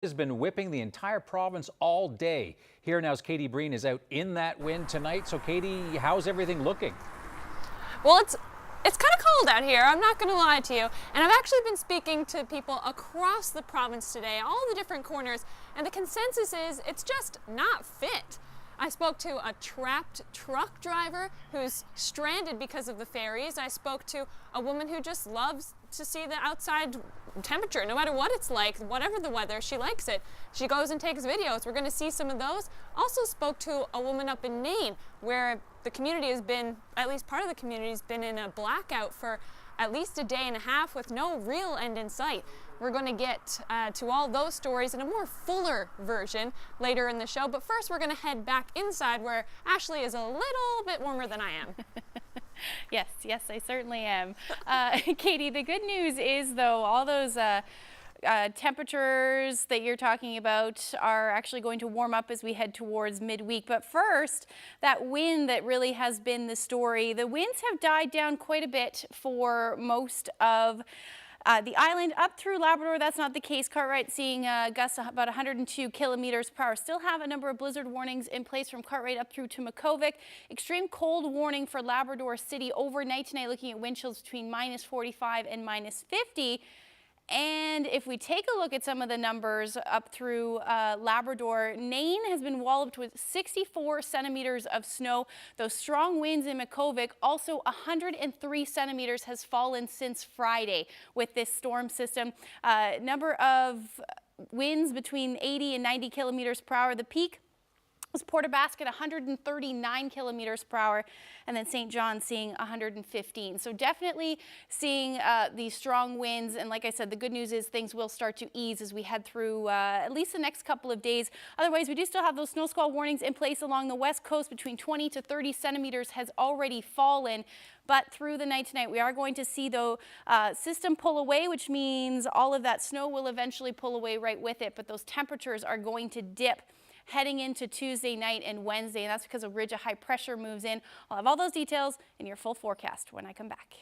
Has been whipping the entire province all day. Here now's Katie Breen is out in that wind tonight. So Katie, how's everything looking? Well, it's kind of cold out here, I'm not going to lie to you. And I've actually been speaking to people across the province today, all the different corners, and the consensus is it's just not fit. I spoke to a trapped truck driver who's stranded because of the ferries. I spoke to a woman who just loves to see the outside temperature, no matter what it's like, whatever the weather, she likes it. She goes and takes videos. We're going to see some of those. Also spoke to a woman up in Nain where the community has been, at least part of the community has been in a blackout for at least a day and a half with no real end in sight. We're going to get to all those stories in a more fuller version later in the show, but first we're going to head back inside where Ashley is a little bit warmer than I am. Yes, I certainly am. Katie, the good news is, though, all those temperatures that you're talking about are actually going to warm up as we head towards midweek. But first, that wind that really has been the story. The winds have died down quite a bit for most of the island up through Labrador. That's not the case. Cartwright seeing gusts about 102 kilometers per hour. Still have a number of blizzard warnings in place from Cartwright up through to Makkovik. Extreme cold warning for Labrador City overnight tonight, looking at wind chills between -45 and -50. And if we take a look at some of the numbers up through Labrador, Nain has been walloped with 64 centimeters of snow. Those strong winds in Makkovik, also 103 centimeters has fallen since Friday with this storm system. Number of winds between 80 and 90 kilometers per hour. The peak was Port aux Basques, 139 kilometers per hour, and then St. John seeing 115. So definitely seeing these strong winds. And like I said, the good news is things will start to ease as we head through at least the next couple of days. Otherwise, we do still have those snow squall warnings in place along the west coast. Between 20 to 30 centimeters has already fallen. But through the night tonight, we are going to see the system pull away, which means all of that snow will eventually pull away right with it. But those temperatures are going to dip heading into Tuesday night and Wednesday, and that's because a ridge of high pressure moves in. I'll have all those details in your full forecast when I come back.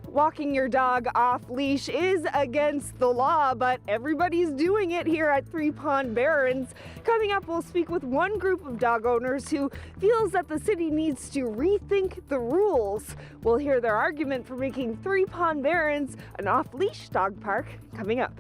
Walking your dog off leash is against the law, but everybody's doing it here at Three Pond Barrens. Coming up, we'll speak with one group of dog owners who feels that the city needs to rethink the rules. We'll hear their argument for making Three Pond Barrens an off-leash dog park coming up.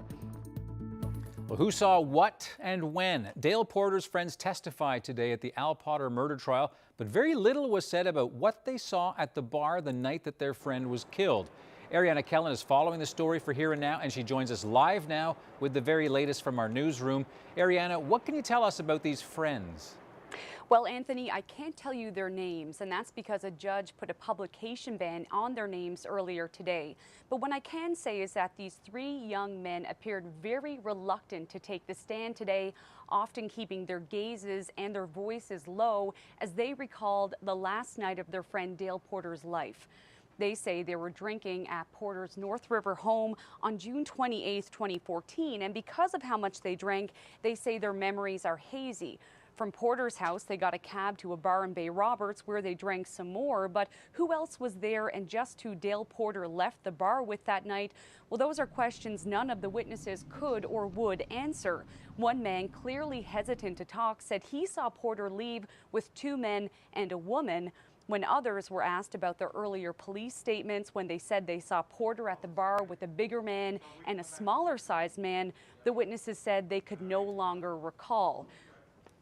Well, who saw what and when? Dale Porter's friends testified today at the Al Potter murder trial, but very little was said about what they saw at the bar the night that their friend was killed. Ariana Kellen is following the story for Here and Now, and she joins us live now with the very latest from our newsroom. Ariana, what can you tell us about these friends? Well, Anthony, I can't tell you their names, and that's because a judge put a publication ban on their names earlier today. But what I can say is that these three young men appeared very reluctant to take the stand today, often keeping their gazes and their voices low as they recalled the last night of their friend Dale Porter's life. They say they were drinking at Porter's North River home on June 28, 2014, and because of how much they drank, they say their memories are hazy. From Porter's house, they got a cab to a bar in Bay Roberts where they drank some more. But who else was there and just who Dale Porter left the bar with that night? Well, those are questions none of the witnesses could or would answer. One man, clearly hesitant to talk, said he saw Porter leave with two men and a woman. When others were asked about their earlier police statements when they said they saw Porter at the bar with a bigger man and a smaller sized man, the witnesses said they could no longer recall.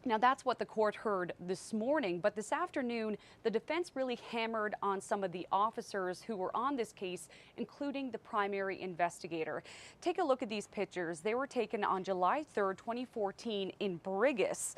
Now, that's what the court heard this morning, but this afternoon, the defense really hammered on some of the officers who were on this case, including the primary investigator. Take a look at these pictures. They were taken on July 3rd, 2014 in Brigus.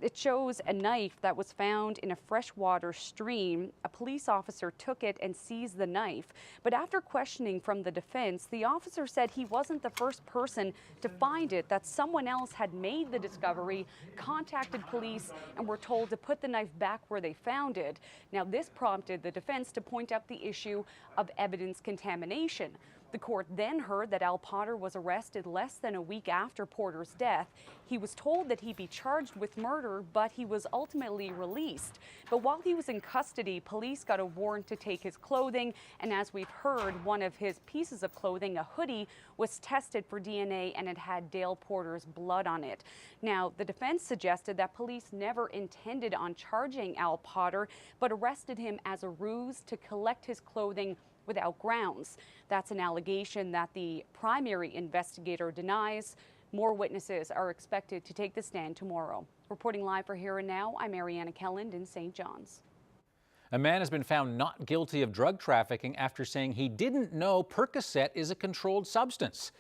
It shows a knife that was found in a freshwater stream. A police officer took it and seized the knife. But after questioning from the defense, the officer said he wasn't the first person to find it, that someone else had made the discovery, contacted police, and were told to put the knife back where they found it. Now, this prompted the defense to point out the issue of evidence contamination. The court then heard that Al Potter was arrested less than a week after Porter's death. He was told that he'd be charged with murder, but he was ultimately released. But while he was in custody, police got a warrant to take his clothing, and as we've heard, one of his pieces of clothing, a hoodie, was tested for DNA and it had Dale Porter's blood on it. Now, the defense suggested that police never intended on charging Al Potter, but arrested him as a ruse to collect his clothing without grounds. That's an allegation that the primary investigator denies. More witnesses are expected to take the stand tomorrow. Reporting live for Here and Now, I'm Mariana Kelland in St. John's. A man has been found not guilty of drug trafficking after saying he didn't know Percocet is a controlled substance.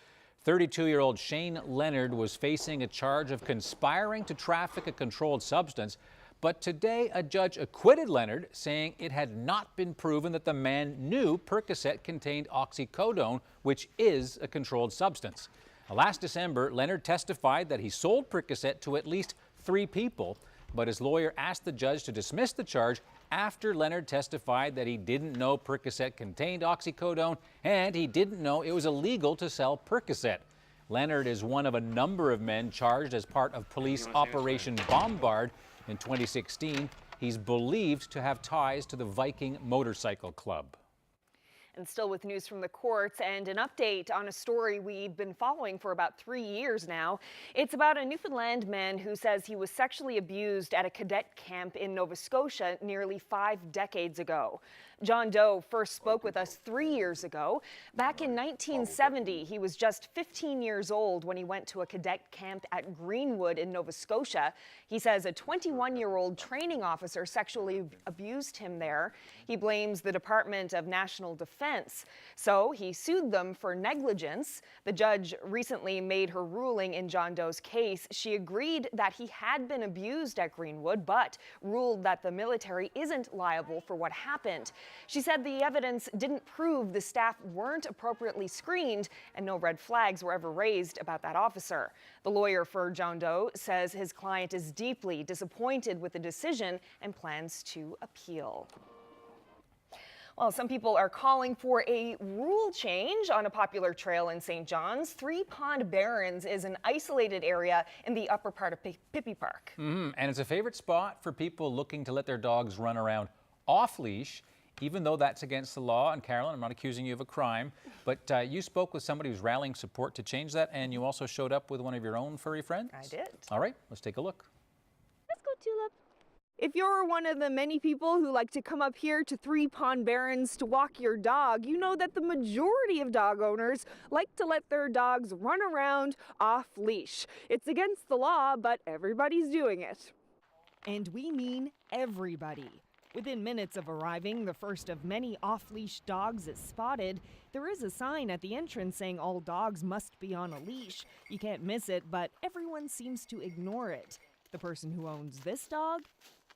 32-year-old Shane Leonard was facing a charge of conspiring to traffic a controlled substance. But today, a judge acquitted Leonard, saying it had not been proven that the man knew Percocet contained oxycodone, which is a controlled substance. Last December, Leonard testified that he sold Percocet to at least 3 people, but his lawyer asked the judge to dismiss the charge after Leonard testified that he didn't know Percocet contained oxycodone and he didn't know it was illegal to sell Percocet. Leonard is one of a number of men charged as part of police Operation Bombard. In 2016, he's believed to have ties to the Viking Motorcycle Club. And still with news from the courts and an update on a story we've been following for about 3 years now. It's about a Newfoundland man who says he was sexually abused at a cadet camp in Nova Scotia nearly 5 decades ago. John Doe first spoke with us 3 years ago. Back in 1970, he was just 15 years old when he went to a cadet camp at Greenwood in Nova Scotia. He says a 21-year-old training officer sexually abused him there. He blames the Department of National Defense. So he sued them for negligence. The judge recently made her ruling in John Doe's case. She agreed that he had been abused at Greenwood, but ruled that the military isn't liable for what happened. She said the evidence didn't prove the staff weren't appropriately screened and no red flags were ever raised about that officer. The lawyer for John Doe says his client is deeply disappointed with the decision and plans to appeal. Well, some people are calling for a rule change on a popular trail in St. John's. Three Pond Barrens is an isolated area in the upper part of Pippi Park. And it's a favorite spot for people looking to let their dogs run around off-leash, even though that's against the law. And Carolyn, I'm not accusing you of a crime, but you spoke with somebody who's rallying support to change that, and you also showed up with one of your own furry friends? I did. All right, let's take a look. Let's go, Tulip. If you're one of the many people who like to come up here to Three Pond Barrens to walk your dog, you know that the majority of dog owners like to let their dogs run around off-leash. It's against the law, but everybody's doing it. And we mean everybody. Within minutes of arriving, the first of many off-leash dogs is spotted. There is a sign at the entrance saying all dogs must be on a leash. You can't miss it, but everyone seems to ignore it. The person who owns this dog,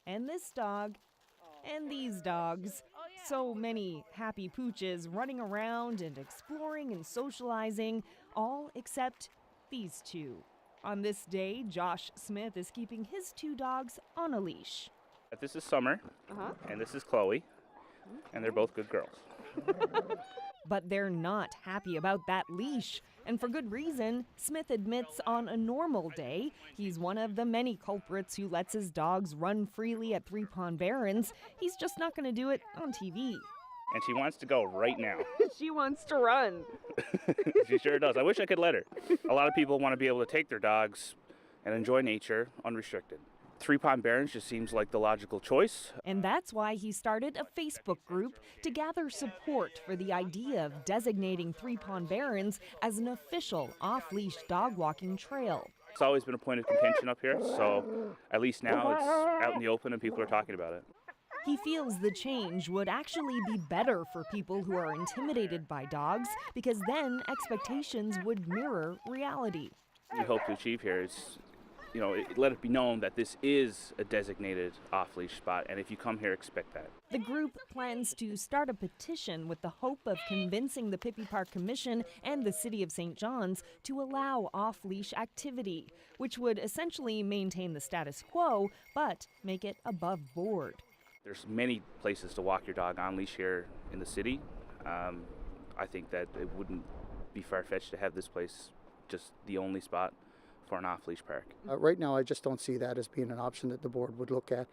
and this dog, and these dogs. So many happy pooches running around and exploring and socializing, all except these two. On this day, Josh Smith is keeping his 2 dogs on a leash. This is Summer, and this is Chloe, and they're both good girls. But they're not happy about that leash. And for good reason. Smith admits on a normal day, he's one of the many culprits who lets his dogs run freely at Three Pond Barrens. He's just not going to do it on TV. And she wants to go right now. She wants to run. She sure does. I wish I could let her. A lot of people want to be able to take their dogs and enjoy nature unrestricted. Three Pond Barrens just seems like the logical choice. And that's why he started a Facebook group to gather support for the idea of designating Three Pond Barrens as an official off-leash dog walking trail. It's always been a point of contention up here, so at least now it's out in the open and people are talking about it. He feels the change would actually be better for people who are intimidated by dogs, because then expectations would mirror reality. What we hope to achieve here is, let it be known that this is a designated off-leash spot, and if you come here, expect that. The group plans to start a petition with the hope of convincing the Pippi Park Commission and the City of St. John's to allow off-leash activity, which would essentially maintain the status quo, but make it above board. There's many places to walk your dog on leash here in the city. I think that it wouldn't be far-fetched to have this place just the only spot for an off-leash park. Right now, I just don't see that as being an option that the board would look at.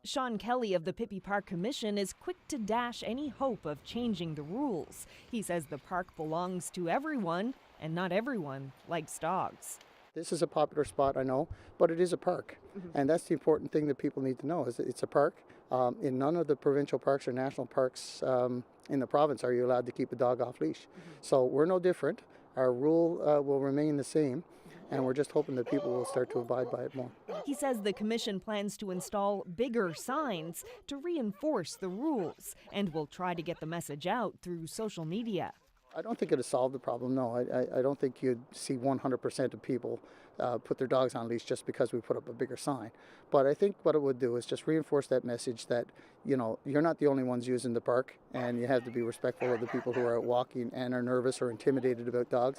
Sean Kelly of the Pippi Park Commission is quick to dash any hope of changing the rules. He says the park belongs to everyone, and not everyone likes dogs. This is a popular spot, I know, but it is a park. And that's the important thing that people need to know, is that it's a park. In none of the provincial parks or national parks in the province are you allowed to keep a dog off leash. So we're no different. Our rule will remain the same, and we're just hoping that people will start to abide by it more. He says the commission plans to install bigger signs to reinforce the rules and will try to get the message out through social media. I don't think it'll solve the problem, no. I don't think you'd see 100% of people put their dogs on leash just because we put up a bigger sign. But I think what it would do is just reinforce that message that, you know, you're not the only ones using the park, and you have to be respectful of the people who are out walking and are nervous or intimidated about dogs.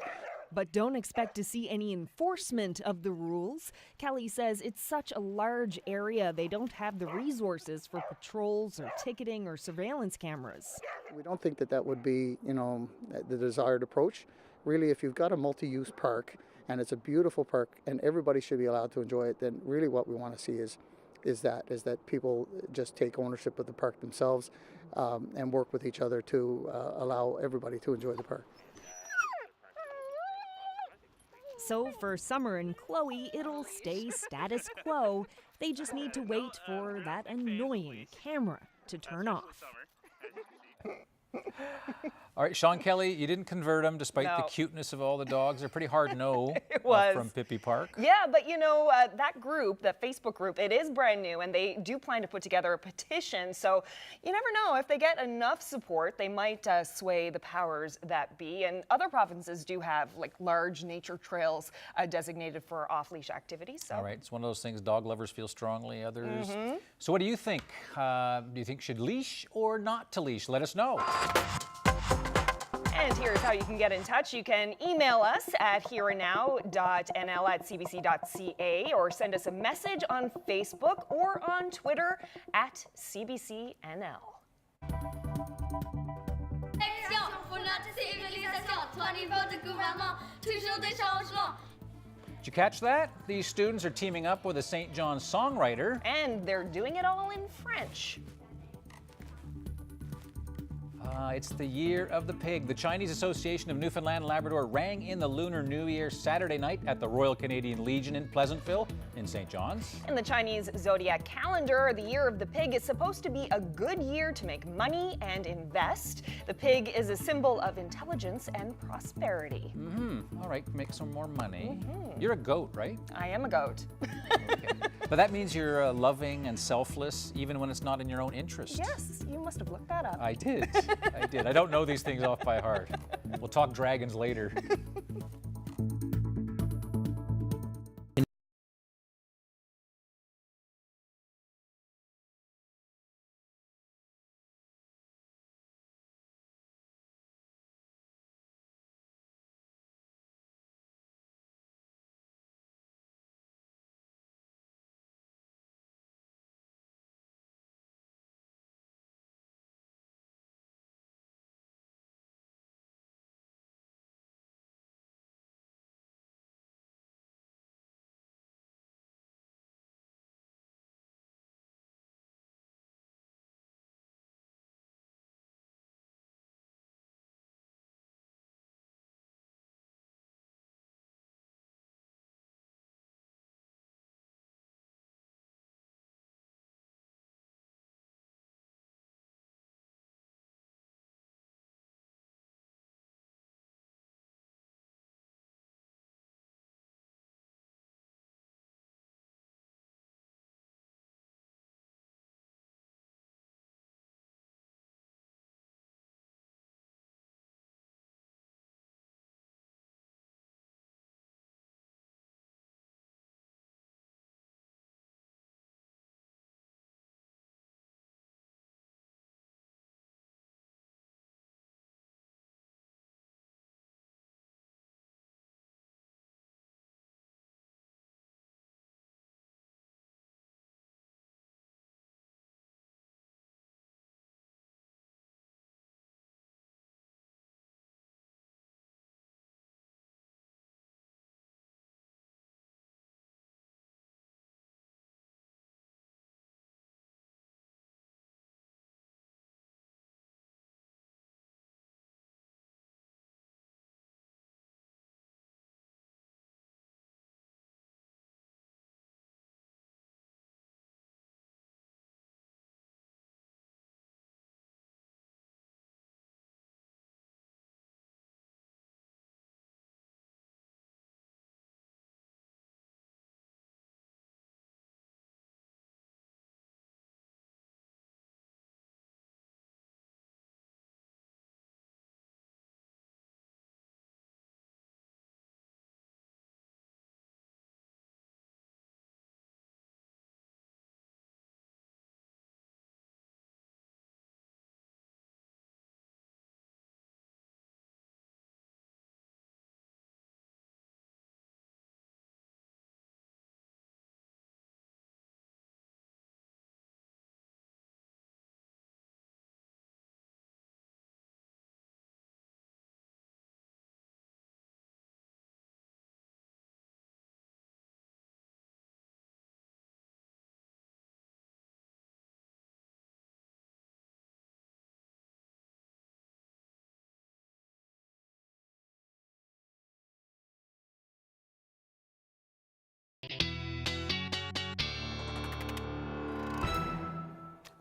But don't expect to see any enforcement of the rules. Kelly says it's such a large area, they don't have the resources for patrols or ticketing or surveillance cameras. We don't think that that would be, you know, the desired approach. Really, if you've got a multi-use park and it's a beautiful park and everybody should be allowed to enjoy it, then really what we want to see is that people just take ownership of the park themselves and work with each other to allow everybody to enjoy the park. So for Summer and Chloe, it'll stay status quo. They just need to wait for that annoying camera to turn off. All right, Sean Kelly, you didn't convert them despite the No. cuteness of all the dogs. They're pretty hard no It was. from Pippi Park. Yeah, but you know, that group, that Facebook group, it is brand new and they do plan to put together a petition. So you never know, if they get enough support, they might sway the powers that be. And other provinces do have like large nature trails designated for off-leash activities. So. All right, it's one of those things dog lovers feel strongly, others. So what do you think? Do you think should leash or not to leash? Let us know. And here's how you can get in touch. You can email us at hereandnow.nl@cbc.ca or send us a message on Facebook or on Twitter at CBC NL. Did you catch that? These students are teaming up with a St. John's songwriter. And they're doing it all in French. It's the year of the pig. The Chinese Association of Newfoundland and Labrador rang in the Lunar New Year Saturday night at the Royal Canadian Legion in Pleasantville in St. John's. In the Chinese zodiac calendar, the year of the pig is supposed to be a good year to make money and invest. The pig is a symbol of intelligence and prosperity. All right, make some more money. You're a goat, right? I am a goat. Okay. But that means you're loving and selfless even when it's not in your own interest. Yes, you must have looked that up. I did. I did. I don't know these things off by heart. We'll talk dragons later.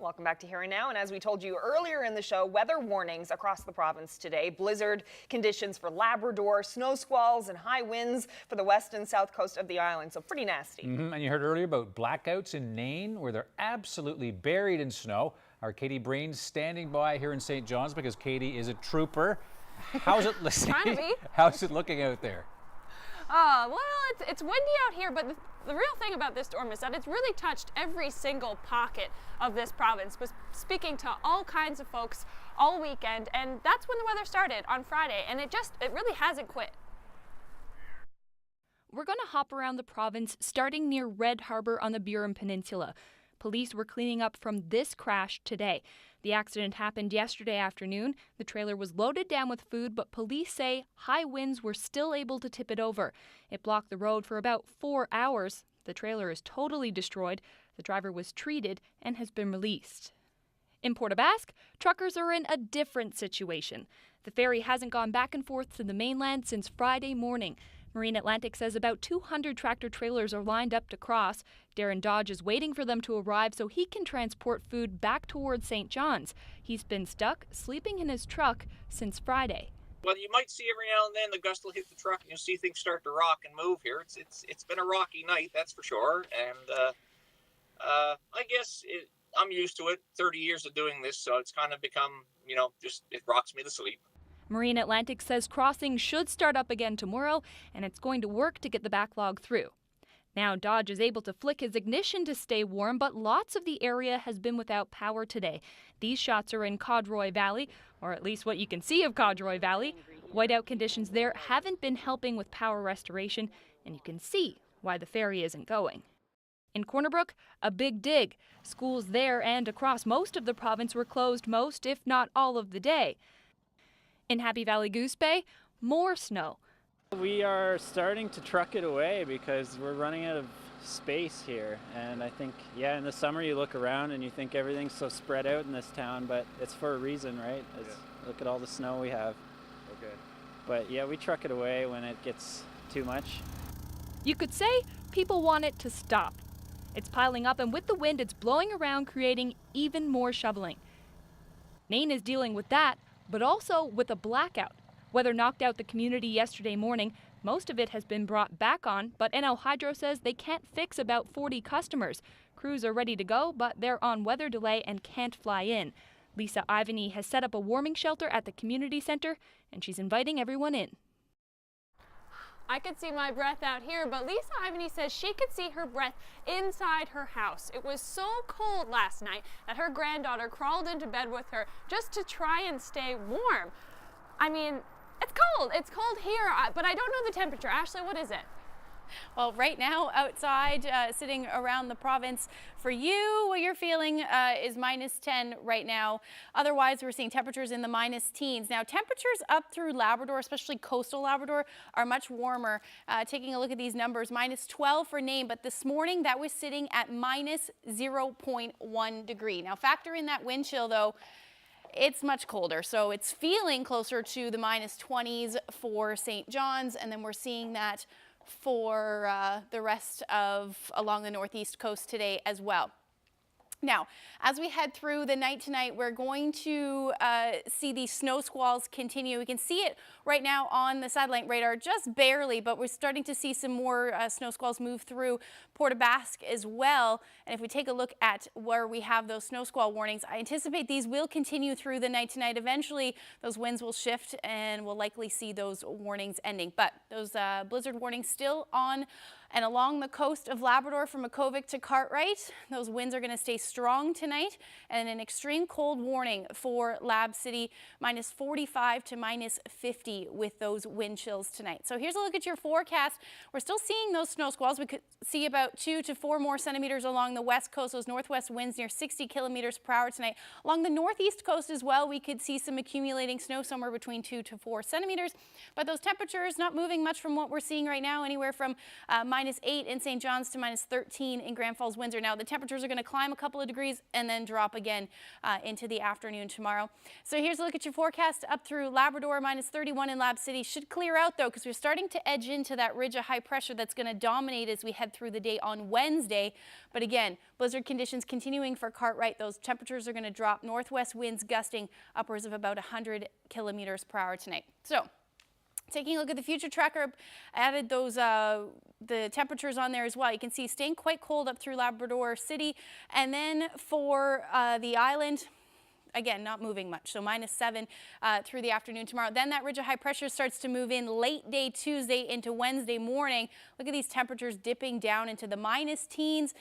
Welcome back to Here and Now. And as we told you earlier in the show, weather warnings across the province today. Blizzard conditions for Labrador, snow squalls and high winds for the west and south coast of the island. So pretty nasty. And you heard earlier about blackouts in Nain, where they're absolutely buried in snow. Our Katie Breen's standing by here in St. John's because Katie is a trooper. How's it listening? Trying to be. How's it looking out there? Well, it's windy out here, but the real thing about this storm is that it's really touched every single pocket of this province. Was speaking to all kinds of folks all weekend, and that's when the weather started on Friday, and it really hasn't quit. We're going to hop around the province, starting near Red Harbor on the Burin Peninsula. Police were cleaning up from this crash today. The accident happened yesterday afternoon. The trailer was loaded down with food, but police say high winds were still able to tip it over. It blocked the road for about 4 hours. The trailer is totally destroyed. The driver was treated and has been released. In Port aux Basques, truckers are in a different situation. The ferry hasn't gone back and forth to the mainland since Friday morning. Marine Atlantic says about 200 tractor-trailers are lined up to cross. Darren Dodge is waiting for them to arrive so he can transport food back towards St. John's. He's been stuck, sleeping in his truck since Friday. Well, you might see every now and then the gust will hit the truck and you'll see things start to rock and move here. It's been a rocky night, that's for sure. And I guess I'm used to it, 30 years of doing this, so it's kind of become, just it rocks me to sleep. Marine Atlantic says crossing should start up again tomorrow, and it's going to work to get the backlog through. Now, Dodge is able to flick his ignition to stay warm, but lots of the area has been without power today. These shots are in Codroy Valley, or at least what you can see of Codroy Valley. Whiteout conditions there haven't been helping with power restoration, and you can see why the ferry isn't going. In Corner Brook, a big dig. Schools there and across most of the province were closed most, if not all of the day. In Happy Valley Goose Bay, more snow. We are starting to truck it away because we're running out of space here. And I think, in the summer you look around and you think everything's so spread out in this town, but it's for a reason, right? Look at all the snow we have. Okay. But we truck it away when it gets too much. You could say people want it to stop. It's piling up, and with the wind, it's blowing around, creating even more shoveling. Nain is dealing with that, but also with a blackout. Weather knocked out the community yesterday morning. Most of it has been brought back on, but NL Hydro says they can't fix about 40 customers. Crews are ready to go, but they're on weather delay and can't fly in. Lisa Ivany has set up a warming shelter at the community center, and she's inviting everyone in. I could see my breath out here, but Lisa Ivany says she could see her breath inside her house. It was so cold last night that her granddaughter crawled into bed with her just to try and stay warm. I mean, it's cold. It's cold here, but I don't know the temperature. Ashley, what is it? Well, right now outside, sitting around the province, for you, what you're feeling is -10 right now. Otherwise, we're seeing temperatures in the -teens. Now, temperatures up through Labrador, especially coastal Labrador, are much warmer. Taking a look at these numbers, -12 for Nain, but this morning that was sitting at -0.1 degree. Now, factor in that wind chill, though. It's much colder, so it's feeling closer to the -20s for St. John's, and then we're seeing that for the rest of along the northeast coast today as well. Now, as we head through the night tonight, we're going to see these snow squalls continue. We can see it right now on the satellite radar, just barely, but we're starting to see some more snow squalls move through Port aux Basques as well. And if we take a look at where we have those snow squall warnings, I anticipate these will continue through the night tonight. Eventually, those winds will shift and we'll likely see those warnings ending. But those blizzard warnings still on and along the coast of Labrador from Makkovik to Cartwright. Those winds are going to stay strong tonight, and an extreme cold warning for Lab City, -45 to -50 with those wind chills tonight. So here's a look at your forecast. We're still seeing those snow squalls. We could see about 2 to 4 more centimeters along the west coast. Those northwest winds near 60 kilometers per hour tonight. Along the northeast coast as well, we could see some accumulating snow somewhere between 2 to 4 centimeters. But those temperatures not moving much from what we're seeing right now, anywhere from -8 in St. John's to -13 in Grand Falls, Windsor. Now, the temperatures are going to climb a couple couple of degrees and then drop again into the afternoon tomorrow. So here's a look at your forecast up through Labrador, minus 31 in Lab City. Should clear out though, because we're starting to edge into that ridge of high pressure that's going to dominate as we head through the day on Wednesday. But again, blizzard conditions continuing for Cartwright. Those temperatures are going to drop. Northwest winds gusting upwards of about 100 kilometers per hour tonight. So taking a look at the future tracker, added those the temperatures on there as well. You can see staying quite cold up through Labrador City. And then for the island, again, not moving much, so minus 7 through the afternoon tomorrow. Then that ridge of high pressure starts to move in late day Tuesday into Wednesday morning. Look at these temperatures dipping down into the minus teens.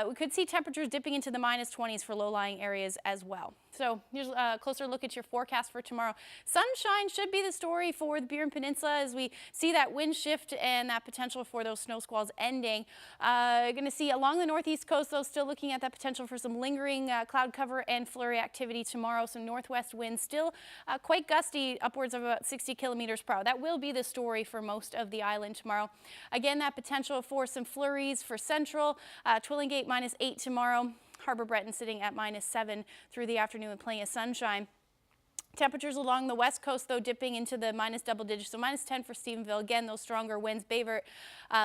We could see temperatures dipping into the minus 20s for low-lying areas as well. So here's a closer look at your forecast for tomorrow. Sunshine should be the story for the Burin Peninsula as we see that wind shift and that potential for those snow squalls ending. Going to see along the northeast coast, though, still looking at that potential for some lingering cloud cover and flurry activity tomorrow. Some northwest winds still quite gusty, upwards of about 60 kilometers per hour. That will be the story for most of the island tomorrow. Again, that potential for some flurries for central. Twillingate minus 8 tomorrow. Harbor Breton sitting at minus 7 through the afternoon with plenty of sunshine. Temperatures along the west coast, though, dipping into the minus double digits, so minus 10 for Stephenville. Again, those stronger winds. Bayvert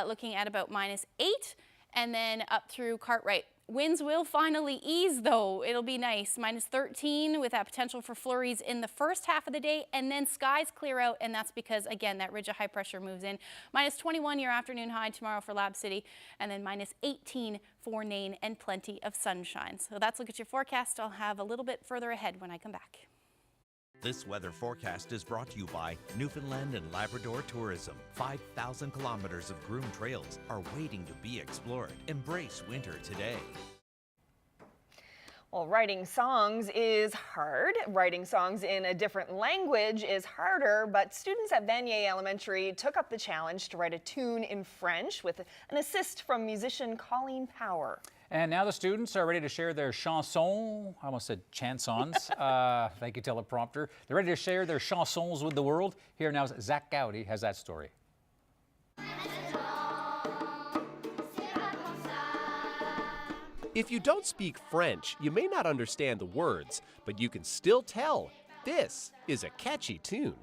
looking at about minus 8, and then up through Cartwright. Winds will finally ease, though. It'll be nice. Minus 13 with that potential for flurries in the first half of the day, and then skies clear out, and that's because, again, that ridge of high pressure moves in. Minus 21 your afternoon high tomorrow for Lab City, and then minus 18 for Nain and plenty of sunshine. So that's a look at your forecast. I'll have a little bit further ahead when I come back. This weather forecast is brought to you by Newfoundland and Labrador Tourism. 5,000 kilometers of groomed trails are waiting to be explored. Embrace winter today. Well, writing songs is hard. Writing songs in a different language is harder, but students at Vanier Elementary took up the challenge to write a tune in French with an assist from musician Colleen Power. And now the students are ready to share their chansons. I almost said chansons. Thank you, teleprompter. They're ready to share their chansons with the world. Here now is Zach Gowdy has that story. If you don't speak French, you may not understand the words, but you can still tell this is a catchy tune.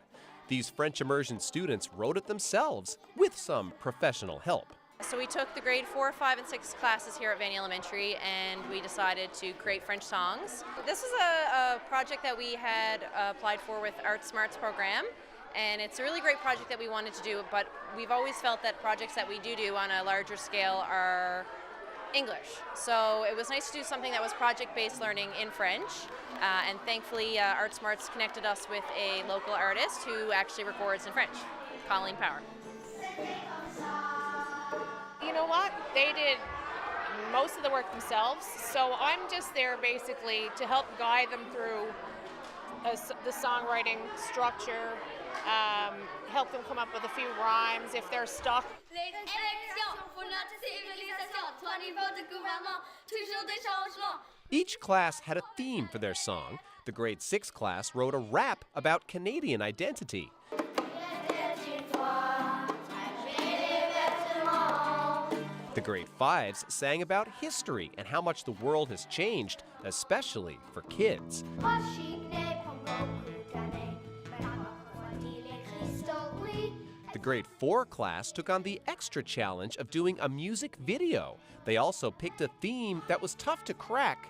These French immersion students wrote it themselves with some professional help. So we took the grade 4, 5, and 6 classes here at Vanier Elementary, and we decided to create French songs. This is a project that we had applied for with Art Smarts program, and it's a really great project that we wanted to do, but we've always felt that projects that we do on a larger scale are English. So it was nice to do something that was project-based learning in French, and thankfully Art Smarts connected us with a local artist who actually records in French, Colleen Power. You know what? They did most of the work themselves, so I'm just there basically to help guide them through the songwriting structure, help them come up with a few rhymes if they're stuck. Each class had a theme for their song. The grade 6 class wrote a rap about Canadian identity. The grade 5s sang about history and how much the world has changed, especially for kids. The grade 4 class took on the extra challenge of doing a music video. They also picked a theme that was tough to crack: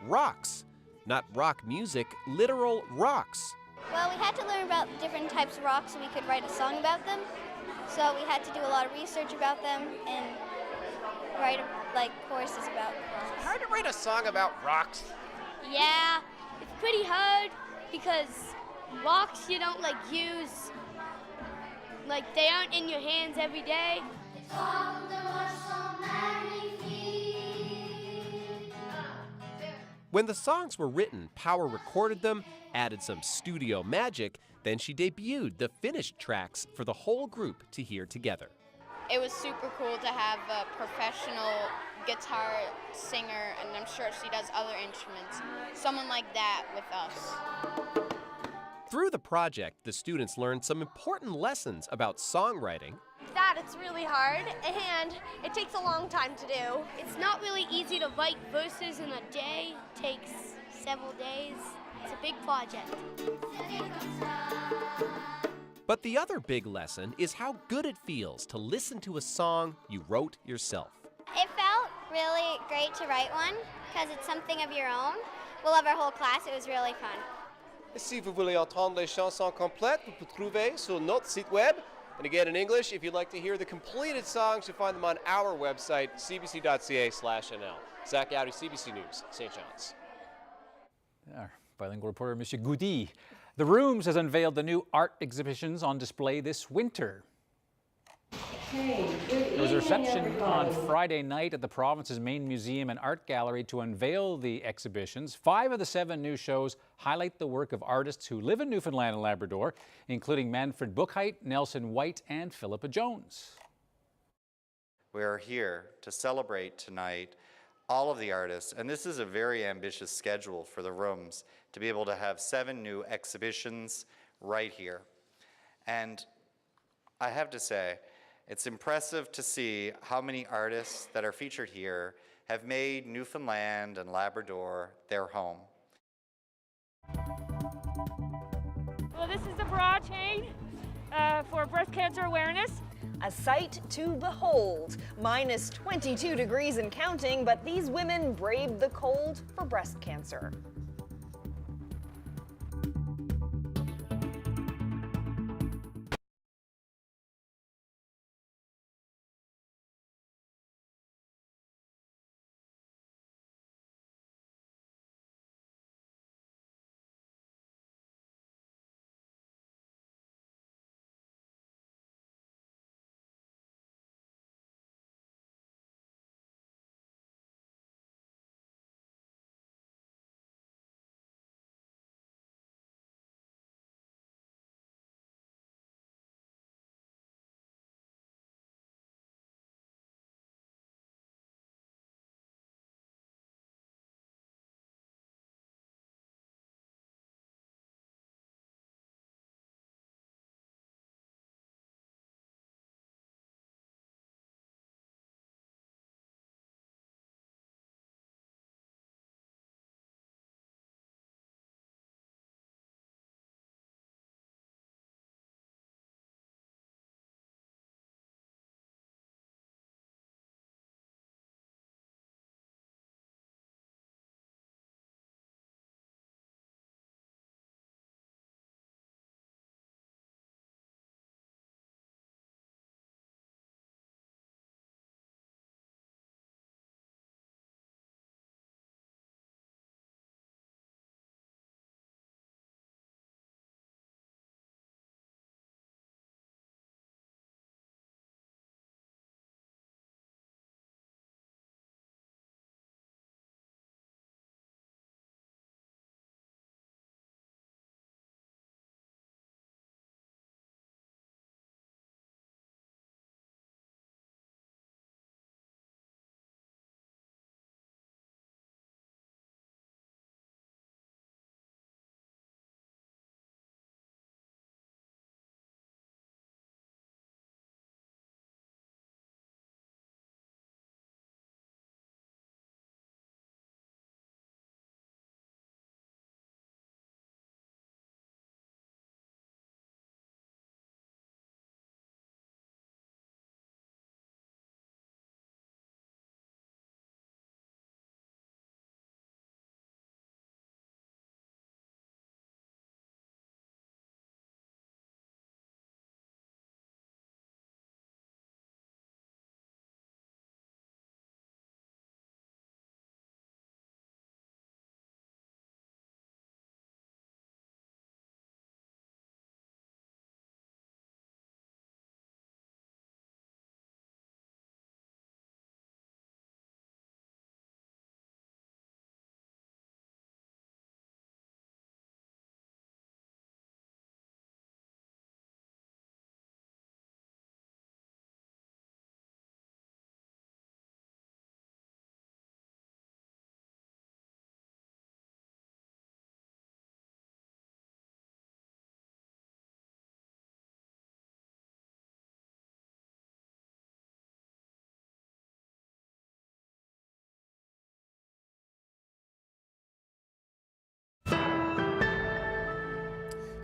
rocks. Not rock music, literal rocks. Well, we had to learn about different types of rocks so we could write a song about them. So we had to do a lot of research about them and write choruses about rocks. Hard to write a song about rocks. Yeah, it's pretty hard because rocks you don't use, they aren't in your hands every day. When the songs were written, Power recorded them, added some studio magic, then she debuted the finished tracks for the whole group to hear together. It was super cool to have a professional guitar singer, and I'm sure she does other instruments, someone like that with us. Through the project, the students learned some important lessons about songwriting, That it's really hard and it takes a long time to do. It's not really easy to write verses in a day. It takes several days. It's a big project. But the other big lesson is how good it feels to listen to a song you wrote yourself. It felt really great to write one because it's something of your own. We'll have our whole class. It was really fun. Si vous voulez entendre les chansons complètes, vous pouvez trouver sur notre site web. And again, in English, if you'd like to hear the completed songs, you'll find them on our website, cbc.ca/nl. Zach Gowdy, CBC News, St. John's. Our bilingual reporter, Monsieur Goody. The Rooms has unveiled the new art exhibitions on display this winter. There was a reception on Friday night at the province's main museum and art gallery to unveil the exhibitions. 5 of the 7 new shows highlight the work of artists who live in Newfoundland and Labrador, including Manfred Buchheit, Nelson White, and Philippa Jones. We are here to celebrate tonight all of the artists, and this is a very ambitious schedule for the Rooms to be able to have 7 new exhibitions right here. And I have to say, it's impressive to see how many artists that are featured here have made Newfoundland and Labrador their home. Well, this is the bra chain for breast cancer awareness. A sight to behold. Minus 22 degrees and counting, but these women braved the cold for breast cancer.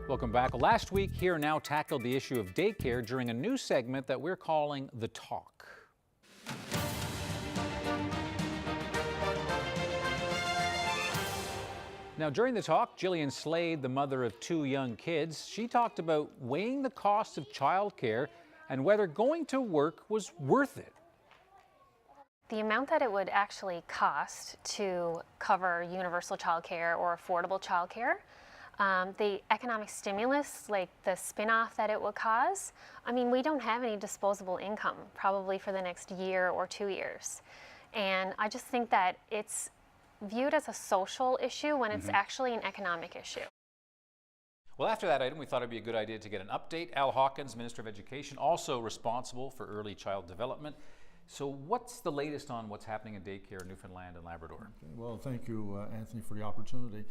Welcome back. Last week, Here Now tackled the issue of daycare during a new segment that we're calling The Talk. Now, during the talk, Gillian Slade, the mother of 2 young kids, she talked about weighing the cost of childcare and whether going to work was worth it. The amount that it would actually cost to cover universal childcare or affordable childcare, the economic stimulus, like the spin-off that it would cause, I mean, we don't have any disposable income probably for the next year or 2 years. And I just think that it's viewed as a social issue when it's actually an economic issue. Well, after that item, we thought it'd be a good idea to get an update. Al Hawkins, Minister of Education, also responsible for early child development. So what's the latest on what's happening in daycare in Newfoundland and Labrador? Okay. Well, thank you, Anthony, for the opportunity.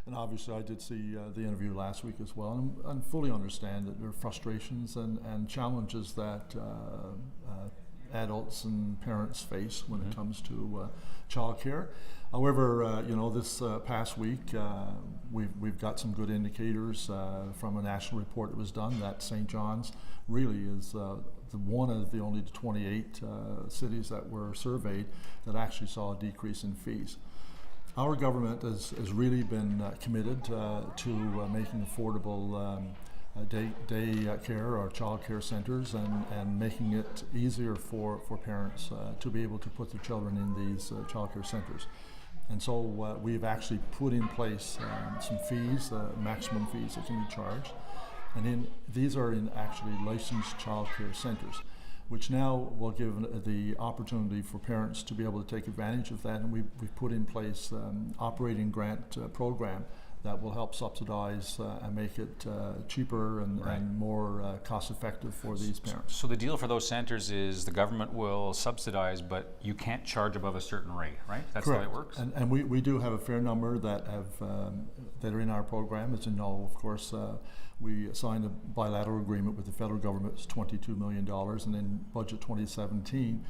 And obviously, I did see the interview last week as well, and fully understand that there are frustrations and challenges that adults and parents face when it comes to childcare. However, you know, this past week, we've got some good indicators from a national report that was done that St. John's really is one of the only 28 cities that were surveyed that actually saw a decrease in fees. Our government has really been committed to making affordable day care or child care centers and making it easier for parents to be able to put their children in these child care centers. And so we've actually put in place some fees, maximum fees that can be charged. And these are in actually licensed child care centers, which now will give the opportunity for parents to be able to take advantage of that. And we've put in place operating grant program that will help subsidize and make it cheaper and more cost-effective for these parents. So the deal for those centers is the government will subsidize, but you can't charge above a certain rate, right? That's Correct. The way it works? And we do have a fair number that that are in our program. As you know, of course, we signed a bilateral agreement with the federal government. It's $22 million, and in budget 2017,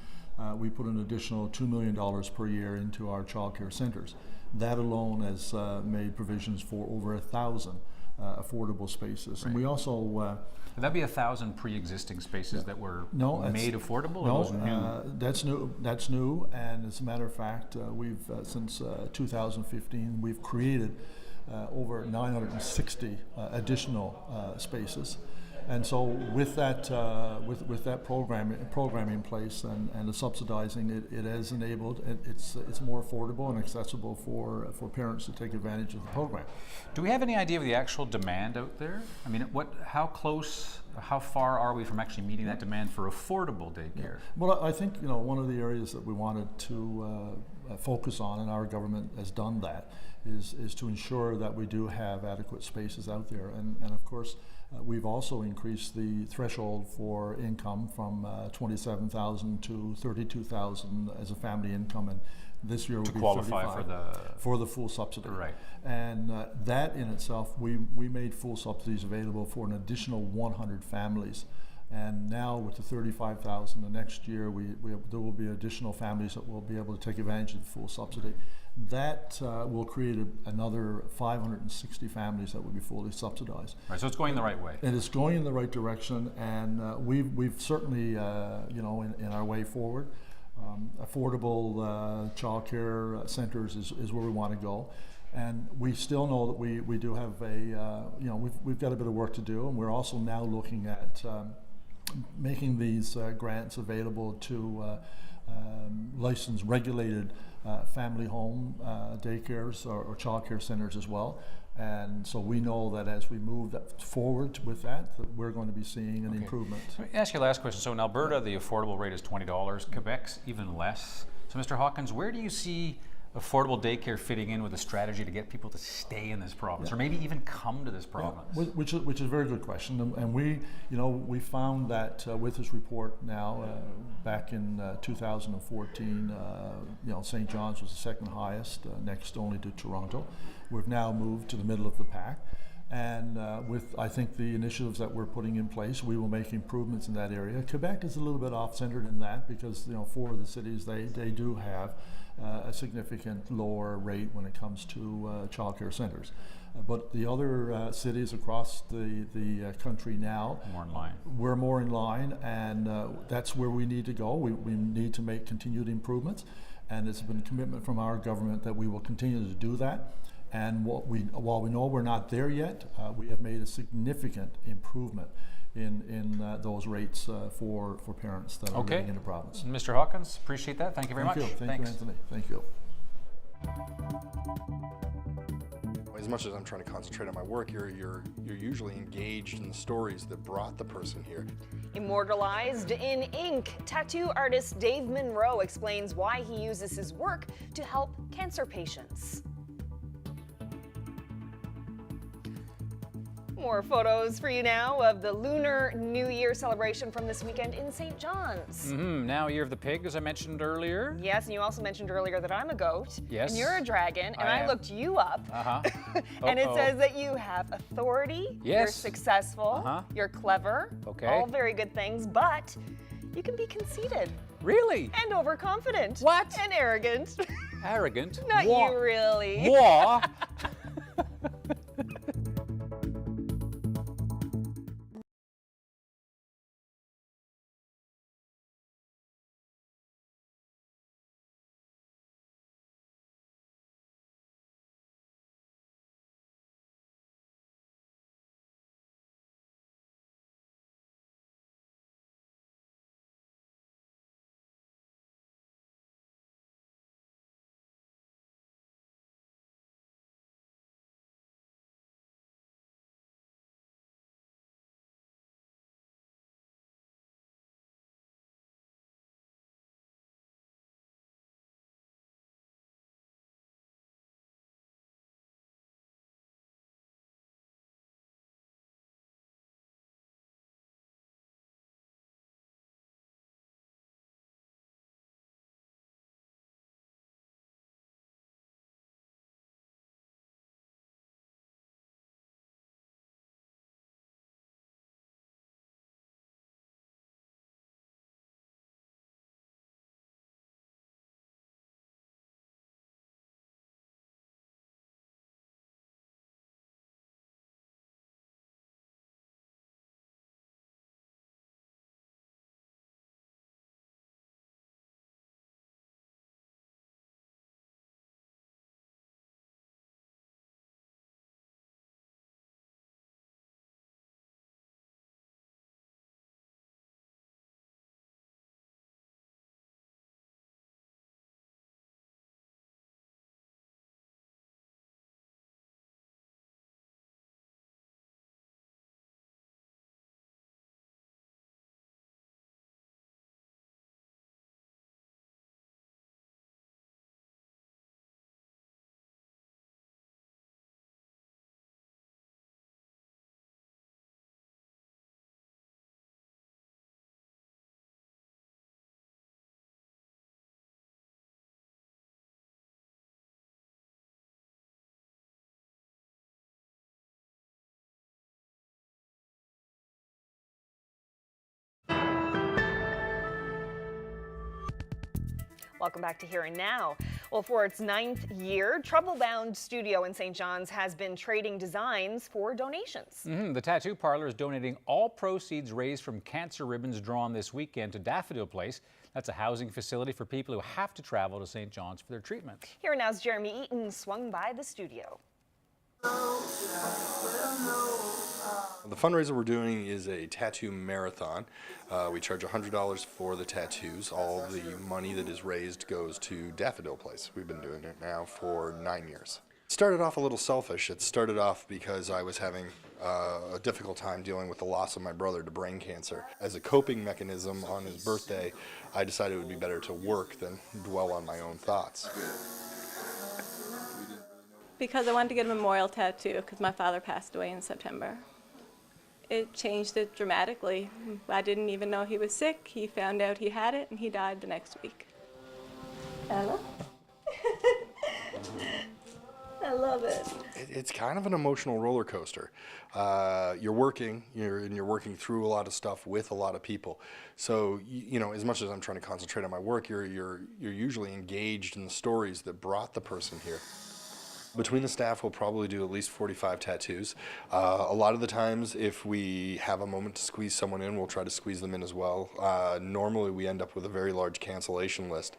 we put an additional $2 million per year into our child care centers. That alone has made provisions for over 1,000 affordable spaces. Right. And we also... Would that be 1,000 pre-existing spaces that were made affordable? No, or those new? That's new. That's new. And as a matter of fact, we've since 2015 we've created over 960 additional spaces. And so with that with that program in place and the subsidizing, it has enabled it's more affordable and accessible for parents to take advantage of the program. Do we have any idea of the actual demand out there? I mean, how far are we from actually meeting that demand for affordable daycare? Yeah. Well, I think one of the areas that we wanted to focus on, and our government has done that, is to ensure that we do have adequate spaces out there, and of course. We've also increased the threshold for income from $27,000 to $32,000 as a family income, and this year will be qualify for the full subsidy. Right. And that in itself, we made full subsidies available for an additional 100 families. And now with the $35,000, the next year there will be additional families that will be able to take advantage of the full subsidy. That will create another 560 families that will be fully subsidized. Right, so it's going the right way. And it's going in the right direction, and we've certainly, in our way forward, affordable child care centers is where we want to go. And we still know that we do have we've got a bit of work to do, and we're also now looking at making these grants available to licensed, regulated family home daycares or child care centers as well. And so we know that as we move forward with that we're going to be seeing an improvement. Let me ask you a last question. So in Alberta, the affordable rate is $20. Quebec's even less. So Mr. Hawkins, where do you see affordable daycare fitting in with a strategy to get people to stay in this province, or maybe even come to this province? Yeah, which is a very good question, and we found that with this report now, back in 2014, St. John's was the second highest, next only to Toronto. We've now moved to the middle of the pack. And with, I think, the initiatives that we're putting in place, we will make improvements in that area. Quebec is a little bit off-centered in that because, you know, 4 of the cities, they do have a significant lower rate when it comes to child care centers. But the other cities across the country now, more in line. We're more in line, and that's where we need to go. We need to make continued improvements, and it's been a commitment from our government that we will continue to do that. And while we know we're not there yet, we have made a significant improvement in those rates for parents that are living in the province. Mr. Hawkins, appreciate that. Thank you very much. Thank you, Anthony. Thank you. As much as I'm trying to concentrate on my work, you're usually engaged in the stories that brought the person here. Immortalized in ink, tattoo artist Dave Monroe explains why he uses his work to help cancer patients. More photos for you now of the Lunar New Year celebration from this weekend in St. John's. Now Year of the Pig, as I mentioned earlier. Yes, and you also mentioned earlier that I'm a goat. Yes. And you're a dragon, and I looked you up. And it says that you have authority, you're successful, you're clever, all very good things, but you can be conceited. Really? And overconfident. What? And arrogant. Arrogant? Not you, really. What? Welcome back to Here and Now. Well, for its 9th year, Troublebound Studio in St. John's has been trading designs for donations. The tattoo parlor is donating all proceeds raised from cancer ribbons drawn this weekend to Daffodil Place. That's a housing facility for people who have to travel to St. John's for their treatment. Here and Now's Jeremy Eaton swung by the studio. The fundraiser we're doing is a tattoo marathon. We charge $100 for the tattoos. All the money that is raised goes to Daffodil Place. We've been doing it now for 9 years. It started off a little selfish. It started off because I was having a difficult time dealing with the loss of my brother to brain cancer. As a coping mechanism on his birthday, I decided it would be better to work than dwell on my own thoughts. Because I wanted to get a memorial tattoo because my father passed away in September. It changed it dramatically. I didn't even know he was sick. He found out he had it and he died the next week. Hello? I love it. It's kind of an emotional roller coaster. You're working through a lot of stuff with a lot of people. So, you know, as much as I'm trying to concentrate on my work, you're usually engaged in the stories that brought the person here. Between the staff, we'll probably do at least 45 tattoos. A lot of the times, if we have a moment to squeeze someone in, we'll try to squeeze them in as well. Normally, we end up with a very large cancellation list.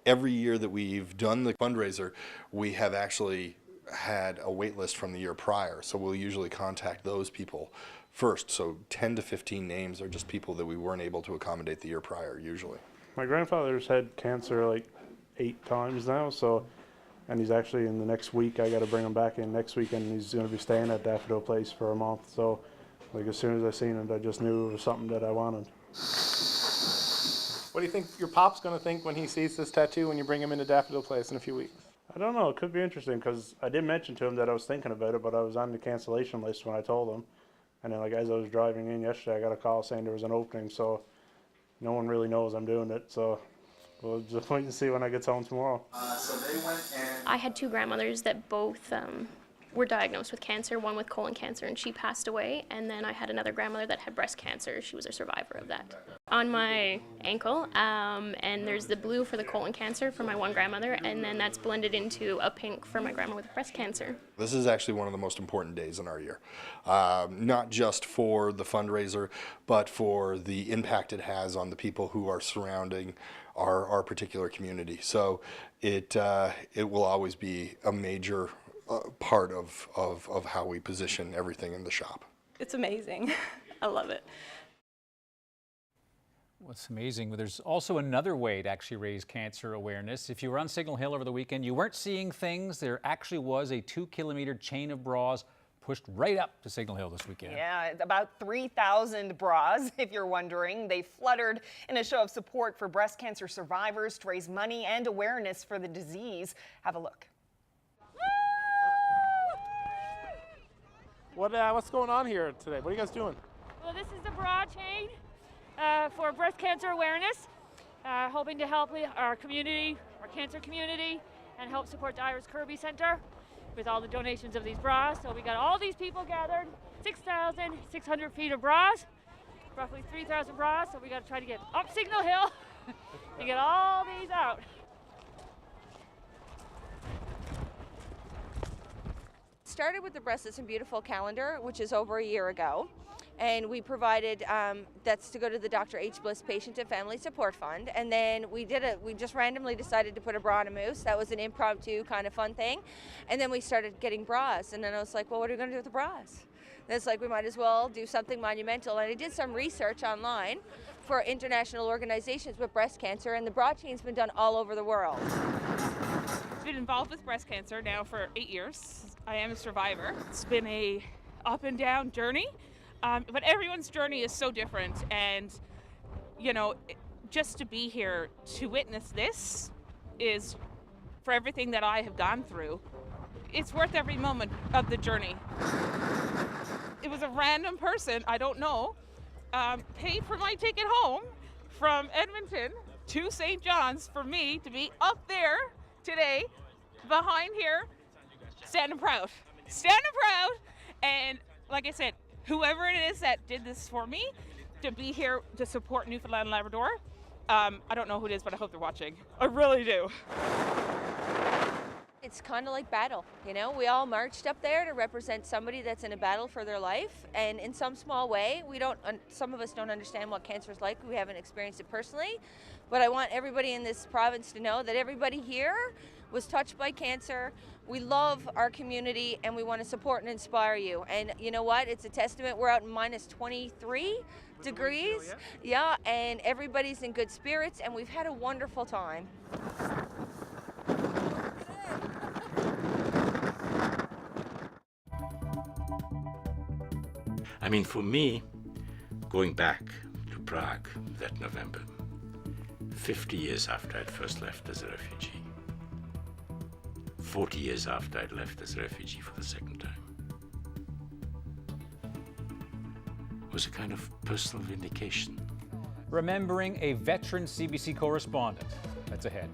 Every year that we've done the fundraiser, we have actually had a wait list from the year prior, so we'll usually contact those people first. So 10 to 15 names are just people that we weren't able to accommodate the year prior, usually. My grandfather's had cancer like 8 times now, and he's actually in the next week. I got to bring him back in next week, and he's going to be staying at Daffodil Place for a month. So, like, as soon as I seen it, I just knew it was something that I wanted. What do you think your pop's going to think when he sees this tattoo when you bring him into Daffodil Place in a few weeks? I don't know. It could be interesting because I did mention to him that I was thinking about it, but I was on the cancellation list when I told him. And then, like, as I was driving in yesterday, I got a call saying there was an opening. So no one really knows I'm doing it. So we'll just wait and see when I get home tomorrow. I had 2 grandmothers that both were diagnosed with cancer, one with colon cancer, and she passed away. And then I had another grandmother that had breast cancer. She was a survivor of that. On my ankle, and there's the blue for the colon cancer for my one grandmother, and then that's blended into a pink for my grandma with breast cancer. This is actually one of the most important days in our year, not just for the fundraiser, but for the impact it has on the people who are surrounding our particular community. So it will always be a major part of how we position everything in the shop. It's amazing. I love it. What's amazing, there's also another way to actually raise cancer awareness. If you were on Signal Hill over the weekend, you weren't seeing things. There actually was a 2-kilometer chain of bras pushed right up to Signal Hill this weekend. Yeah, about 3,000 bras, if you're wondering. They fluttered in a show of support for breast cancer survivors to raise money and awareness for the disease. Have a look. What's going on here today? What are you guys doing? Well, this is the bra chain for breast cancer awareness, hoping to help our community, our cancer community, and help support the Iris Kirby Center with all the donations of these bras. So we got all these people gathered, 6,600 feet of bras, roughly 3,000 bras. So we got to try to get up Signal Hill and get all these out. Started with the Breast Is Beautiful calendar, which is over a year ago, and we provided that's to go to the Dr. H. Bliss Patient and Family Support Fund. And then we just randomly decided to put a bra on a moose. That was an impromptu kind of fun thing. And then we started getting bras, and then I was like, well, what are we going to do with the bras? And it's like, we might as well do something monumental. And I did some research online for international organizations with breast cancer, and the bra chain's been done all over the world. I've been involved with breast cancer now for 8 years. I am a survivor. It's been a up and down journey, but everyone's journey is so different. And, you know, just to be here to witness this is, for everything that I have gone through, it's worth every moment of the journey. It was a random person, I don't know, paid for my ticket home from Edmonton to St. John's for me to be up there today, behind here, standing proud. Standing proud, and like I said, whoever it is that did this for me, to be here to support Newfoundland and Labrador, I don't know who it is, but I hope they're watching. I really do. It's kind of like battle, you know? We all marched up there to represent somebody that's in a battle for their life, and in some small way, some of us don't understand what cancer is like. We haven't experienced it personally, but I want everybody in this province to know that everybody here was touched by cancer. We love our community, and we want to support and inspire you. And you know what? It's a testament. We're out in minus 23 degrees. Yeah, and everybody's in good spirits, and we've had a wonderful time. I mean, for me, going back to Prague that November, 50 years after I'd first left as a refugee, 40 years after I'd left as a refugee for the second time, was a kind of personal vindication. Remembering a veteran CBC correspondent. That's ahead.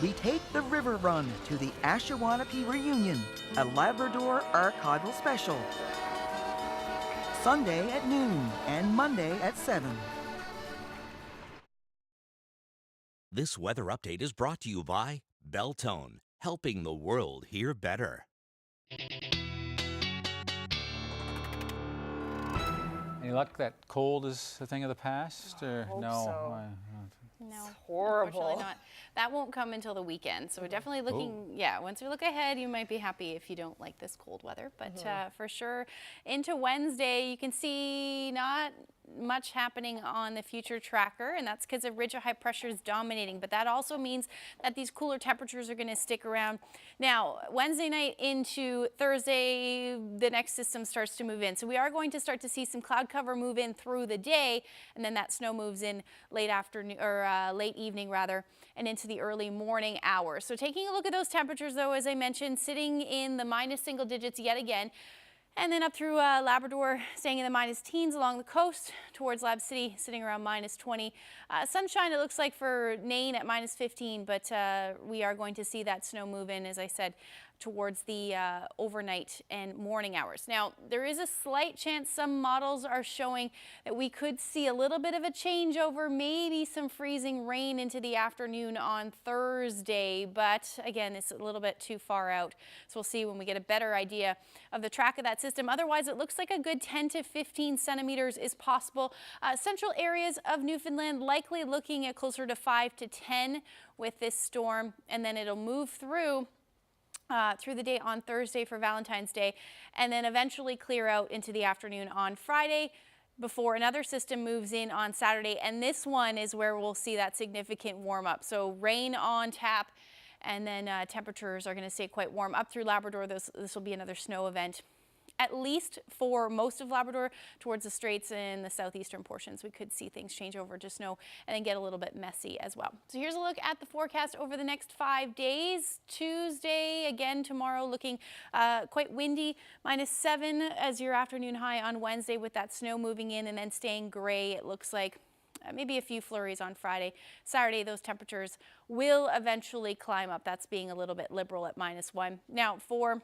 we take the river run to the Ashawanapi Reunion, a Labrador archival special. Sunday at noon and Monday at 7. This weather update is brought to you by Beltone, helping the world hear better. Any luck that cold is a thing of the past? Or hope no? so. No, horrible. unfortunately not. That won't come until the weekend. So we're definitely looking, once we look ahead, you might be happy if you don't like this cold weather. But for sure, into Wednesday, you can see not much happening on the future tracker, and that's because a ridge of high pressure is dominating. But that also means that these cooler temperatures are going to stick around. Now, Wednesday night into Thursday, the next system starts to move in. So we are going to start to see some cloud cover move in through the day, and then that snow moves in late afternoon or late evening rather, and into the early morning hours. So taking a look at those temperatures, though, as I mentioned, sitting in the minus single digits yet again. And then up through Labrador, staying in the minus teens along the coast, towards Lab City, sitting around minus 20. Sunshine, it looks like for Nain at minus 15, but we are going to see that snow move in, as I said, towards the overnight and morning hours. Now, there is a slight chance some models are showing that we could see a little bit of a changeover, maybe some freezing rain into the afternoon on Thursday, but again, it's a little bit too far out. So we'll see when we get a better idea of the track of that system. Otherwise, it looks like a good 10 to 15 centimeters is possible. Central areas of Newfoundland likely looking at closer to 5 to 10 with this storm, and then it'll move through the day on Thursday for Valentine's Day, and then eventually clear out into the afternoon on Friday before another system moves in on Saturday. And this one is where we'll see that significant warm up. So rain on tap, and then temperatures are going to stay quite warm up through Labrador. This will be another snow event. At least for most of Labrador, towards the Straits and the southeastern portions, we could see things change over to snow and then get a little bit messy as well. So here's a look at the forecast over the next 5 days. Tuesday, again tomorrow, looking quite windy, minus 7 as your afternoon high on Wednesday with that snow moving in and then staying gray. It looks like maybe a few flurries on Friday. Saturday, those temperatures will eventually climb up. That's being a little bit liberal at minus 1. Now for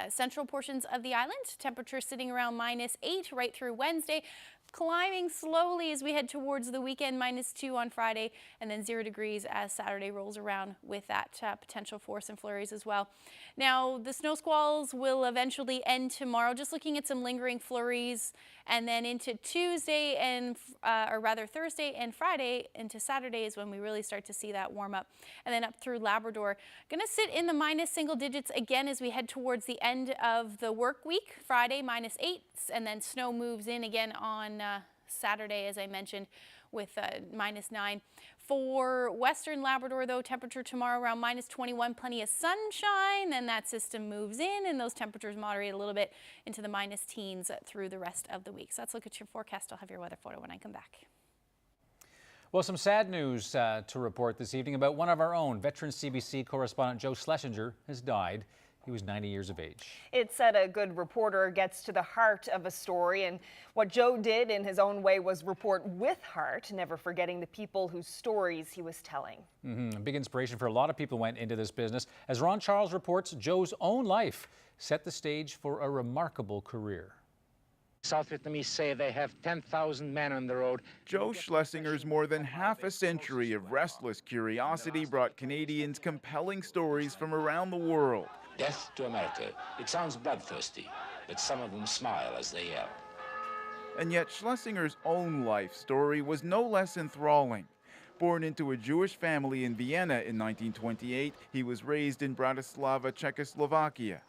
central portions of the island, temperatures sitting around minus 8 right through Wednesday, climbing slowly as we head towards the weekend, minus 2 on Friday, and then 0 degrees as Saturday rolls around with that potential for some flurries as well. Now, the snow squalls will eventually end tomorrow, just looking at some lingering flurries, and then into Tuesday and, or rather Thursday and Friday into Saturday is when we really start to see that warm up. And then up through Labrador, going to sit in the minus single digits again as we head towards the end of the work week. Friday, minus 8, and then snow moves in again on Saturday, as I mentioned, with minus 9. For Western Labrador, though, temperature tomorrow around minus 21, plenty of sunshine. Then that system moves in, and those temperatures moderate a little bit into the minus teens through the rest of the week. So let's look at your forecast. I'll have your weather photo when I come back. Well, some sad news to report this evening about one of our own. Veteran CBC correspondent Joe Schlesinger has died. He was 90 years of age. It said a good reporter gets to the heart of a story, and what Joe did in his own way was report with heart, never forgetting the people whose stories he was telling. A big inspiration for a lot of people went into this business. As Ron Charles reports, Joe's own life set the stage for a remarkable career. South Vietnamese say they have 10,000 men on the road. Joe Schlesinger's more than half a century of restless curiosity brought Canadians compelling stories from around the world. Death to America. It sounds bloodthirsty, but some of them smile as they yell. And yet Schlesinger's own life story was no less enthralling. Born into a Jewish family in Vienna in 1928, he was raised in Bratislava, Czechoslovakia.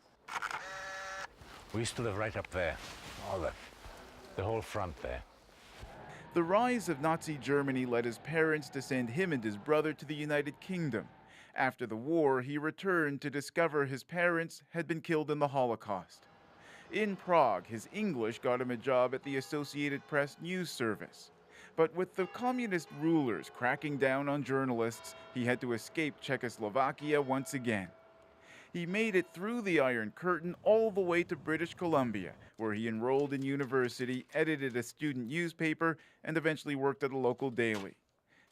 We used to live right up there, all the whole front there. The rise of Nazi Germany led his parents to send him and his brother to the United Kingdom. After the war, he returned to discover his parents had been killed in the Holocaust. In Prague, his English got him a job at the Associated Press news service. But with the communist rulers cracking down on journalists, he had to escape Czechoslovakia once again. He made it through the Iron Curtain all the way to British Columbia, where he enrolled in university, edited a student newspaper, and eventually worked at a local daily.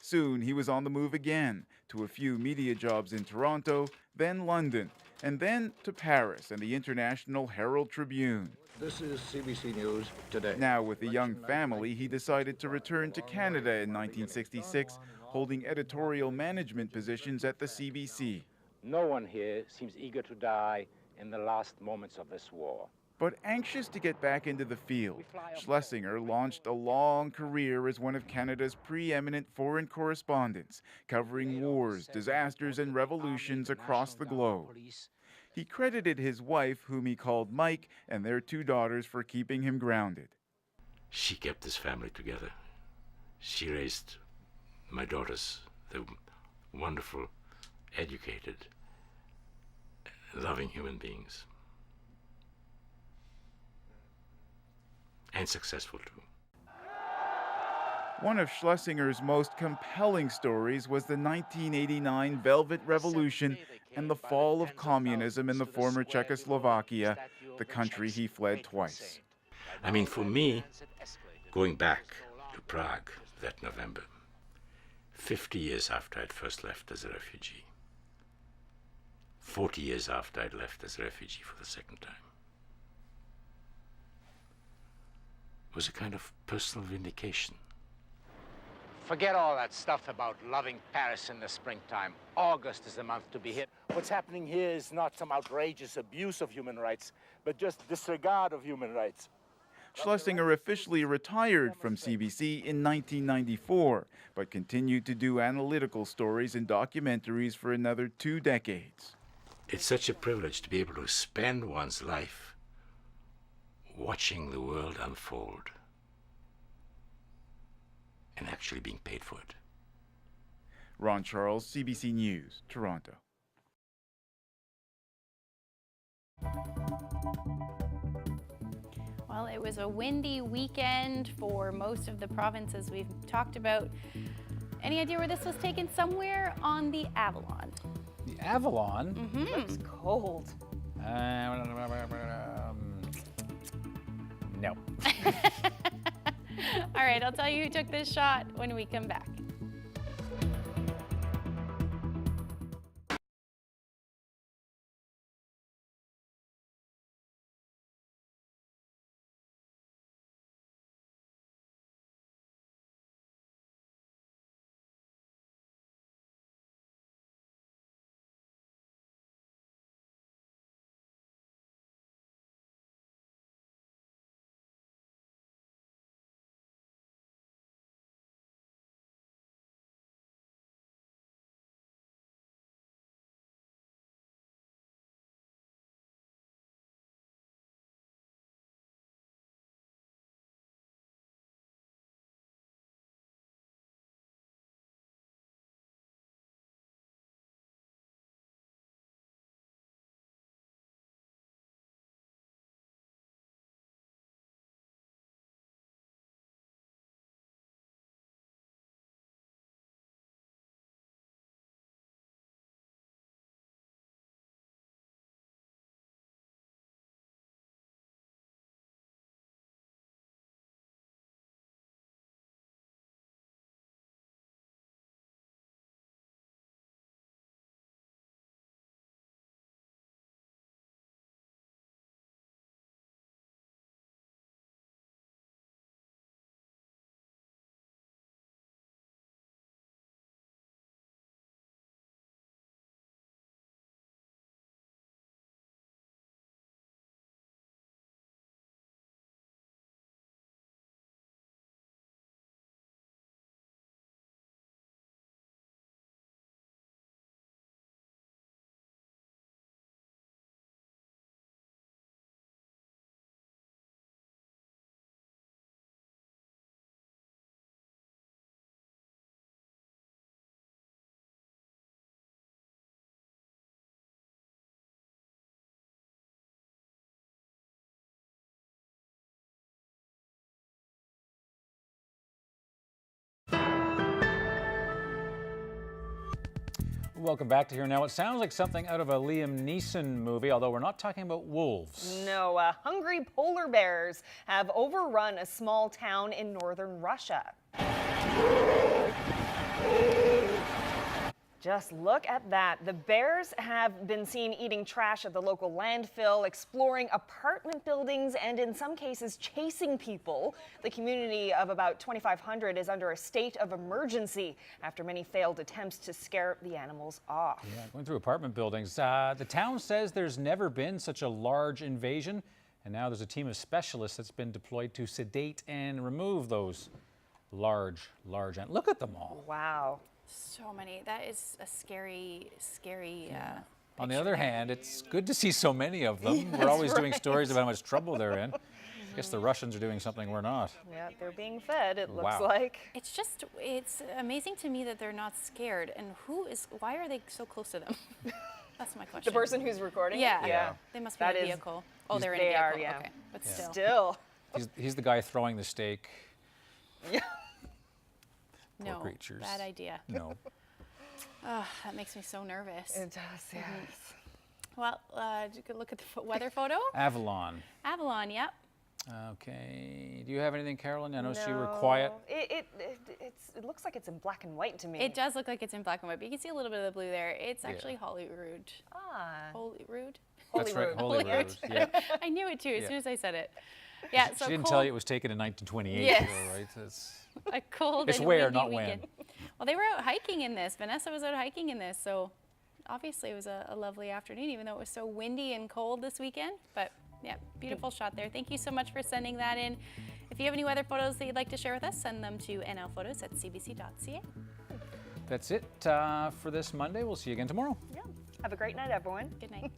Soon he was on the move again, to a few media jobs in Toronto, then London, and then to Paris and the International Herald Tribune. This is CBC News Today. Now, with a young family, he decided to return to Canada in 1966, holding editorial management positions at the CBC. No one here seems eager to die in the last moments of this war. But anxious to get back into the field, Schlesinger launched a long career as one of Canada's preeminent foreign correspondents, covering wars, disasters, and revolutions across the globe. He credited his wife, whom he called Mike, and their 2 daughters for keeping him grounded. She kept this family together. She raised my daughters. They're wonderful, educated, loving human beings. And successful too. One of Schlesinger's most compelling stories was the 1989 Velvet Revolution and the fall of communism in the former Czechoslovakia, the country he fled twice. I mean, for me, going back to Prague that November, 50 years after I'd first left as a refugee, 40 years after I'd left as a refugee for the second time, was a kind of personal vindication. Forget all that stuff about loving Paris in the springtime. August is the month to be hit. What's happening here is not some outrageous abuse of human rights, but just disregard of human rights. Schlesinger officially retired from CBC in 1994, but continued to do analytical stories and documentaries for another 2 decades. It's such a privilege to be able to spend one's life watching the world unfold and actually being paid for it. Ron Charles, CBC News, Toronto. Well, it was a windy weekend for most of the provinces we've talked about. Any idea where this was taken? Somewhere on the Avalon. The Avalon? Mm-hmm. Looks cold. No. All right, I'll tell you who took this shot when we come back. Welcome back to Here Now. It sounds like something out of a Liam Neeson movie, although we're not talking about wolves. No, hungry polar bears have overrun a small town in northern Russia. Just look at that. The bears have been seen eating trash at the local landfill, exploring apartment buildings, and in some cases chasing people. The community of about 2,500 is under a state of emergency after many failed attempts to scare the animals off. Yeah, going through apartment buildings. The town says there's never been such a large invasion, and now there's a team of specialists that's been deployed to sedate and remove those large animals. Look at them all. Wow. So many. That is a scary. On the other hand, it's good to see so many of them. We're always doing stories about how much trouble they're in. I guess the Russians are doing something we're not. Yeah, they're being fed, it looks Wow. like. It's amazing to me that they're not scared. And why are they so close to them? That's my question. The person who's recording? Yeah. They must be in a vehicle. Oh, they're in a vehicle. They are, yeah. Okay, but Yeah. Still. He's the guy throwing the steak. Yeah. Poor No, creatures. bad idea. No. Oh, that makes me so nervous. It does, yes. Well, you could look at the weather photo. Avalon. Avalon, yep. Okay. Do you have anything, Carolyn? I noticed you were quiet. It looks like it's in black and white to me. It does look like it's in black and white, but you can see a little bit of the blue there. It's actually Holyrood. Ah. Holyrood? That's right, Holyrood. Yeah. I knew it too as soon as I said it. Yeah, so she didn't cold. tell you it was taken in 1928, Yes. though, right? That's, A cold it's and where, windy not weekend. when. Well, they were out hiking in this. Vanessa was out hiking in this, so obviously it was a lovely afternoon, even though it was so windy and cold this weekend. But yeah, beautiful shot there. Thank you so much for sending that in. If you have any weather photos that you'd like to share with us, send them to nlphotos@cbc.ca. That's it for this Monday. We'll see you again tomorrow. Yeah. Have a great night, everyone. Good night.